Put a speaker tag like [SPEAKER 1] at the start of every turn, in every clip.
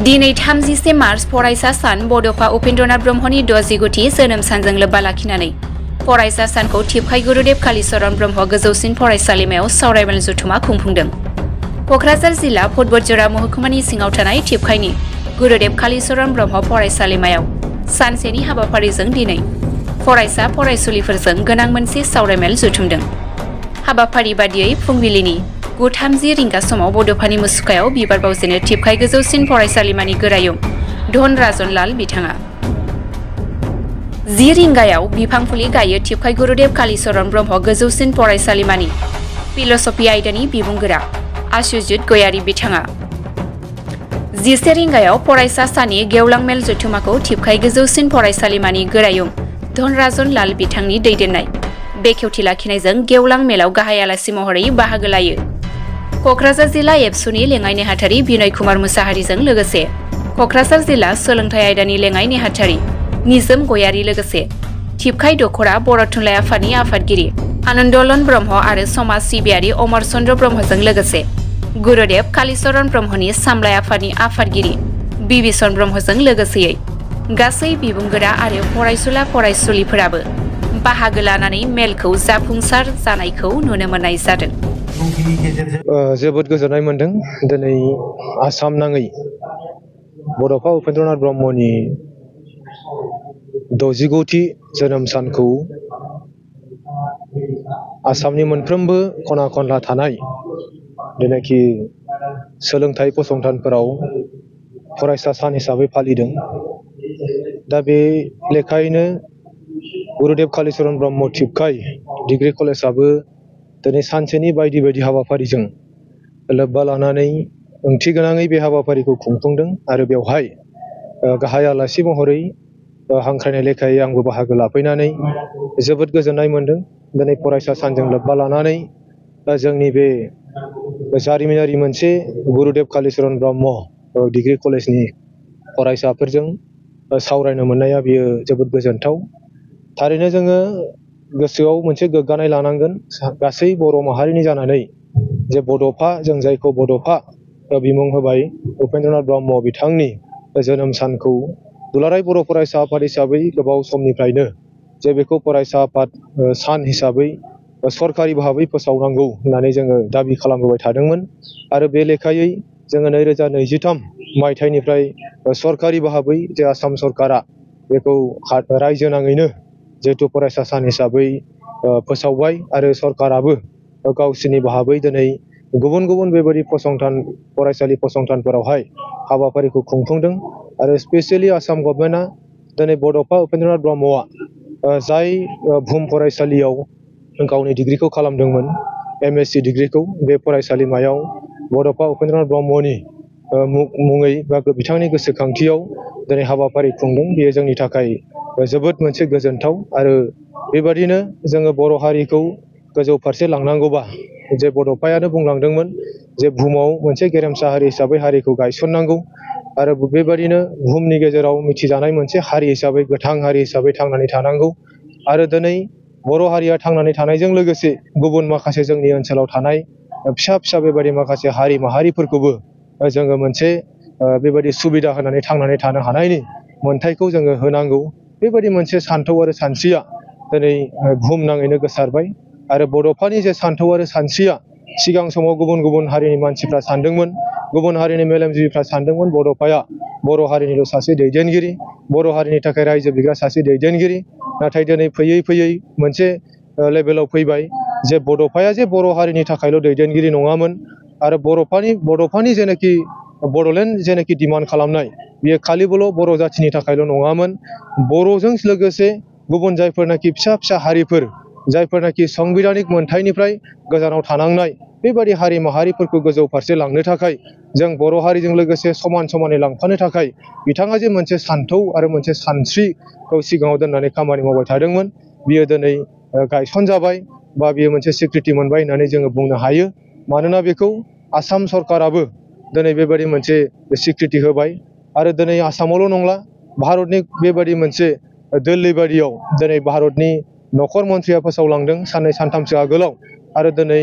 [SPEAKER 1] दिनै 30 मार्च फरायसा सान बड'फा उपेन्द्रनाथ ब्रह्मनि 60थि जोनोम सानजों लोब्बा लाखिनानै फरायसा सानखौ टिपकाइ गुरुदेव कालिचरण ब्रह्म गोजौसिन फरायसालिमायाव सावरायमेल जथुमा खुंफुंदों। क'क्राझार जिल्ला फुटबलजरा महकुमानि सिङाव थानाय टिपकाइनि गुरुदेव कालिचरण ब्रह्म फरायसालिमायाव सानसेनि हाबाफारिजों दिनै फरायसा फरायसुलिफोरजों गोनां मोनसे सावरायमेल जथुमदों। हाबाफारि बादियै फुंबिलिनि 9:30 रिंगा समाव बड'फानि मुसुखायाव बिबार बावजेनो टिपकाइ गोजौसिन फरायसालिमानि गोरायुं धनराजन लाल बिथाङा। 10 रिंगायाव बिफां फुलि गायो टिपकाइ गुरुदेव कालिचरण ब्रह्म गोजौसिन फरायसालिमानि फिल'सफि आयदानि बिबुंगोरा आशुजित गयारी बिथाङा। 11 रिंगायाव फरायसा साननि गेवलां मेल जथुमाखौ टिपकाइ गोजौसिन फरायसालिमानि गोरायुं धनराजन लाल बिथांनि दैदेननाय बेखेवथि लाखिनायजों गेवलां मेलाव गाहाय आलासि महरै बाहागो लायो क'क्राझार जिल्ला एबसुनि लेङाइ नेहाथारि बिनय कुमार मुसाहारिजों लोगोसे क'क्राझार जिल्ला सोलोंथाइ आयदानि लेङाइ नेहाथारि निजोम गयारी लोगोसे टिपकाइ दख'रा बर' थुनलाइ आफादनि आफादगिरि आनन्दलन ब्रह्म आरो समाज सिबियारि अमर चन्द्र ब्रह्मजों लोगोसे गुरुदेव कालिचरण ब्रह्मनि सामलाय आफादनि आफादगिरि बिबिसन ब्रह्मजों लोगोसेयै गासै बिबुंगोरा आरो फरायसुला फरायसुलिफोराबो बाहागो लानानै मेलखौ जाफुंसार जानायखौ नुनो मोननाय जादों।
[SPEAKER 2] जोबोद गोजोननाय मोनदों। दिनै आसाम नाङै बड'फा उपेन्द्रनाथ ब्रह्मनि 60थि जोनोम सानखौ आसामनि मोनफ्रोमबो खना खनला थानाय जेनाखि सोलोंथाइ फसंथानफोराव फरायसा सान हिसाबै फालिदों। दा बे लेखायैनो गुरुदेव कालिचरण ब्रह्म टिपकाइ डिग्री कलेजाबो दिनै सानसेनि बायदि बायदि हाबाफारिजों लोब्बा लानानै ओंथि गोनाङै बे हाबाफारिखौ खुंफुंदों आरो बेवहाय गाहाय आलासि महरै हांख्रायनाय लेखायै आंबो बाहागो लाफैनानै जोबोद गोजोननाय मोनदों। दिनै फरायसा सानजों लोब्बा लानानै जोंनि बे जारिमिनारि मोनसे गुरुदेव कालिचरण ब्रह्म डिग्री कलेजनि फरायसाफोरजों सावरायनो मोननाया बियो जोबोद गोजोनथाव। थारैनो जोङो गोसोआव मोनसे गोग्गानाय लानांगोन गासै बर' माहारिनि जानानै जे बड'फा, जों जायखौ बड'फा बिमुं होबाय उपेन्द्रनाथ ब्रह्म बिथांनि जोनोम सानखौ दुलाराय बर' फरायसा आफाद हिसाबै गोबाव समनिफ्रायनो जे बेखौ फरायसा आफाद सान हिसाबै सरकारि भाबै फोसावनांगौ होननानै जोङो दाबि खालामबोबाय थादोंमोन आरो बे लेखायै जोङो 2023 मायथाइनिफ्राय सरकारि भाबै जे आसाम सरकारा बेखौ रायजो नाङैनो जिहेतु फरायसा सान हिसाबै फोसावबाय आरो सरकाराबो गावसिनि भाबै दिनै गुबुन गुबुन बेबायदि फसंथान फरायसालि फसंथानफोरावहाय हाबाफारिखौ खुंफुंदों आरो स्पेसियेलि आसाम गभर्नमेन्टआ दिनै बड'फा उपेन्द्रनाथ ब्रह्मआ जाय भुम फरायसालियाव गावनि डिग्रीखौ खालामदोंमोन MSc डिग्रीखौ बे फरायसालिमायाव बड'फा उपेन्द्रनाथ ब्रह्मनि मुङै बा बिथांनि गोसोखांथियाव दिनै हाबाफारि खुंदों। बेयो जोंनि थाखाय जोबोद मोनसे गोजोनथाव आरो बेबादिनो जोङो बर' हारिखौ गोजौ फारसे लांनांगौबा जे बड'फायानो बुंलांदोंमोन जे बुहुमाव मोनसे गेरेमसा हारि हिसाबै हारिखौ गायसननांगौ आरो बेबादिनो बुहुमनि गेजेराव मिथिजानाय मोनसे हारि हिसाबै गोथां हारि हिसाबै थांनानै थानांगौ आरो दिनै बर' हारिया थांनानै थानायजों लोगोसे गुबुन माखासे जोंनि ओनसोलाव थानाय फिसा फिसा बेबायदि माखासे हारि माहारिफोरखौबो जोङो मोनसे बेबायदि सुबिदा होनानै थांनानै थानो हानायनि मोन्थायखौ जोङो होनांगौ। बेबायदि मोनसे सान्थौ आरो सानस्रिया दिनै बुहुमनाङैनो गोसारबाय आरो बड'फानि जे सान्थौ आरो सानस्रिया सिगां समाव गुबुन गुबुन हारिनि मानसिफ्रा सानदोंमोन, गुबुन हारिनि मेलेमजिबिफ्रा सानदोंमोन बड'फाया बर' हारिनिल' सासे दैदेनगिरि, बर' हारिनि थाखाय रायजो बिग्रा सासे दैदेनगिरि। नाथाय दिनै फैयै फैयै मोनसे लेभेलाव फैबाय जे बड'फाया जे बर' हारिनि थाखायल' दैदेनगिरि नङामोन आरो बड'फानि जेनाखि बड'लेण्ड जेनाखि डिमान्ड खालामनाय बियो खालिबोल' बर' जाथिनि थाखायल' नङामोन, बर'जों लोगोसे गुबुन जायफोरनाखि फिसा फिसा हारिफोर जायफोरनाखि संबिधानिक मोनथायनिफ्राय गोजानाव थानांनाय बेबायदि हारि माहारिफोरखौ गोजौ फारसे लांनो थाखाय जों बर' हारिजों लोगोसे समान समानै लांफानो थाखाय बिथाङा जे मोनसे सान्थौ आरो मोनसे सानस्रिखौ सिगाङाव दोननानै खामानि मावबाय थादोंमोन बियो दिनै गायसनजाबाय बा बियो मोनसे स्वीकृति मोनबाय होननानै जोङो बुंनो हायो। मानोना बेखौ आसाम सरकाराबो दिनै बेबायदि मोनसे स्वीकृति होबाय आरो दिनै आसामावल' नंला भारतनि बेबायदि मोनसे दिल्ली बायदियाव दिनै भारतनि नखर मन्थ्रिया फोसावलांदों साननै सानथामसो आगोलाव आरो दिनै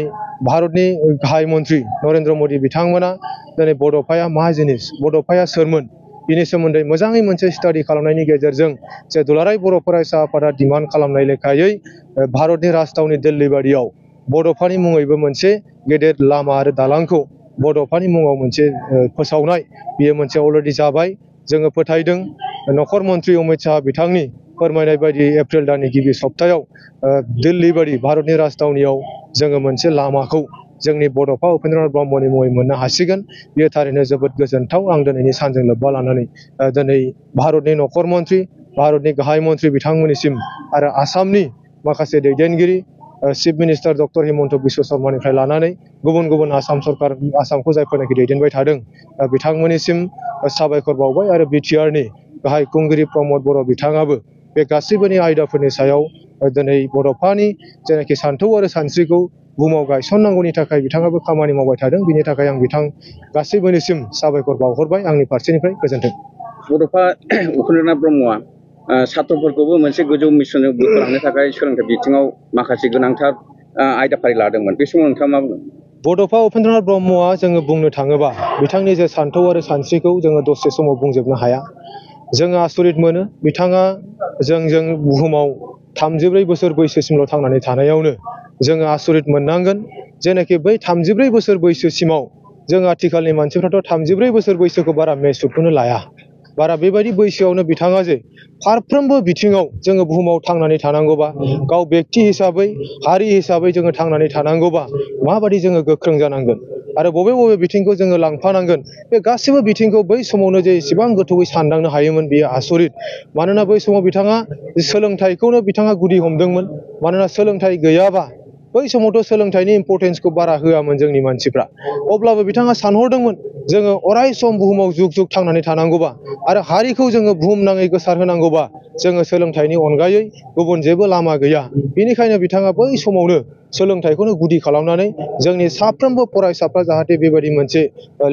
[SPEAKER 2] भारतनि गाहाय मन्थ्रि नरेन्द्र मदि बिथांमोना दिनै बड'फाया मा जिनिस, बड'फाया सोरमोन, बिनि सोमोन्दै मोजाङै मोनसे स्टाडि खालामनायनि गेजेरजों जे दुलाराय बर' फरायसा आफादा डिमान्ड खालामनाय लेखायै भारतनि राजथावनि दिल्ली बादियाव बड'फानि मुङैबो मोनसे गेदेर लामा आरो दालांखौ बड'फानि मुङाव मोनसे फोसावनाय बियो मोनसे अलरेडि जाबाय। जोङो फोथायदों नखर मन्थ्रि अमित शाह बिथांनि फोरमायनाय बायदि एप्रिल दाननि गिबि सप्तायाव दिल्ली बादि भारतनि राजथावनियाव जोङो मोनसे लामाखौ जोंनि बड'फा उपेन्द्रनाथ ब्रह्मनि मुङै मोननो हासिगोन। बेयो थारैनो जोबोद गोजोनथाव। आं दिनैनि सानजों लोब्बा लानानै दिनै भारतनि नखर मन्थ्रि, भारतनि गाहाय मन्थ्रि बिथांमोननिसिम आरो आसामनि माखासे दैदेनगिरि chief minister doctor Himanta Biswa शर्मानिफ्राय लानानै गुबुन गुबुन आसाम सरकार, आसामखौ जायफोरनाखि दैदेनबाय थादों बिथांमोननिसिम साबायखर बावबाय। आरो बिटिआरनि गाहाय खुंगिरि प्रमद बर' बिथाङाबो बे गासैबोनि आयदाफोरनि सायाव दिनै बड'फानि जेनाखि सान्थौ आरो सानस्रिखौ बुहुमाव गायसननांगौनि थाखाय बिथाङाबो खामानि मावबाय थादों। बिनि थाखाय आं बिथां गासैबोनिसिम साबायखर बावहरबाय आंनि फारसेनिफ्राय। गोजोन्थों।
[SPEAKER 3] बड'फा उपेन्द्रनाथ ब्रह्मआ सात्रफोरखौबो मोनसे गोजौ मिसनजों बोखांनो थाखाय सोलोंथाइ बिथिङाव माखासे गोनांथार आयदाफारि लादोंमोन। बे समाव नोंथाङा मा बुङो?
[SPEAKER 2] बड'फा उपेन्द्रनाथ ब्रह्मआ जोङो बुंनो थाङोबा बिथांनि जे सान्थौ आरो सानस्रिखौ जोङो दसे समाव बुंजोबनो हाया। जोङो आसरित मोनो बिथाङा जों बुहुमाव 34 बोसोर बैसोसिमल' थांनानै थानायावनो जोङो आसरित मोननांगोन। जेनाखि बै 34 बोसोर बैसोसिमाव जों आथिखालनि मानसिफ्राथ' 34 बोसोर बैसोखौ बारा मेचुरखौनो लाया। बारा बेबायदि बैसोआवनो बिथाङा जे फारफ्रोमबो बिथिङाव जोङो बुहुमाव थांनानै थानांगौबा, गाव बेक्ति हिसाबै, हारि हिसाबै जोङो थांनानै थानांगौबा माबायदि जोङो गोख्रों जानांगोन आरो बबे बबे बिथिंखौ जोङो लांफानांगोन, बे गासैबो बिथिंखौ बै समावनो जे इसेबां गोथौयै सानदांनो हायोमोन बेयो आसरित। मानोना बै समाव बिथाङा सोलोंथाइखौनो बिथाङा गुदि हमदोंमोन। मानोना सोलोंथाइ गैयाबा बै समावथ' सोलोंथाइनि इम्परटेन्सखौ बारा होआमोन जोंनि मानसिफ्रा। अब्लाबो बिथाङा सानहरदोंमोन जोङो अराय सम बुहुमाव जुग जुग थांनानै थानांगौबा आरो हारिखौ जोङो बुहुमनाङै गोसारहोनांगौबा जोङो सोलोंथाइनि अनगायै गुबुन जेबो लामा गैया। बेनिखायनो बिथाङा बै समावनो सोलोंथाइखौनो गुदि खालामनानै जोंनि साफ्रोमबो फरायसाफ्रा जाहाथे बेबायदि मोनसे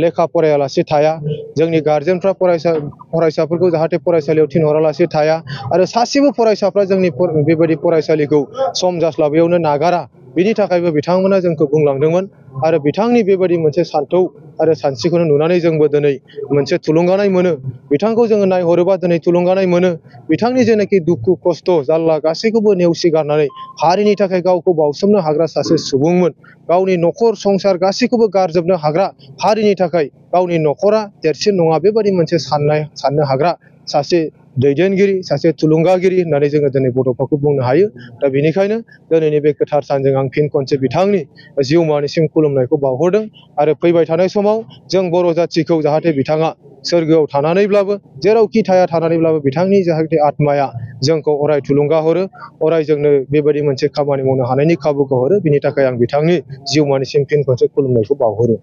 [SPEAKER 2] लेखा फरायालासे थाया, जोंनि गार्जेनफ्रा फरायसाफोरखौ जाहाथे फरायसालियाव थिनहरालासे थाया आरो सासेबो फरायसाफ्रा जोंनि बेबायदि फरायसालिखौ सम जास्लाबैयावनो नागारा, बिनि थाखायबो बिथांमोना जोंखौ बुंलांदोंमोन। आरो बिथांनि बेबायदि मोनसे सान्थौ आरो सानस्रिखौनो नुनानै जोंबो दिनै मोनसे थुलुंगानाय मोनो। बिथांखौ जोङो नायहरोबा दिनै थुलुंगानाय मोनो। बिथांनि जेनाखि दुखु खस्थ' जारला गासैखौबो नेवसिगारनानै हारिनि थाखाय गावखौ बाउसोमनो हाग्रा सासे सुबुंमोन। गावनि नखर संसार गासैखौबो गारजोबनो हाग्रा, हारिनि थाखाय गावनि नखरा देरसिन नङा बेबायदि मोनसे साननो हाग्रा सासे दैदेनगिरि, सासे थुलुंगागिरि होननानै जोङो दिनै बड'फाखौ बुंनो हायो। दा बेनिखायनो दिनैनि बे गोथार सानजों आं फिन खनसे बिथांनि जिउमानिसिम खुलुमनायखौ बावहरदों। आरो फैबाय थानाय समाव जों बर' जाथिखौ जाहाथे बिथाङा सोरगोआव थानानैब्लाबो, जेरावखि थाया थानानैब्लाबो बिथांनि जाहाथे आत्माया जोंखौ अराय थुलुंगा हरो, अराय जोंनो बेबायदि मोनसे खामानि मावनो हानायनि खाबुखौ हरो, बिनि थाखाय आं बिथांनि जिउमानिसिम फिन खनसे खुलुमनायखौ बावहरो।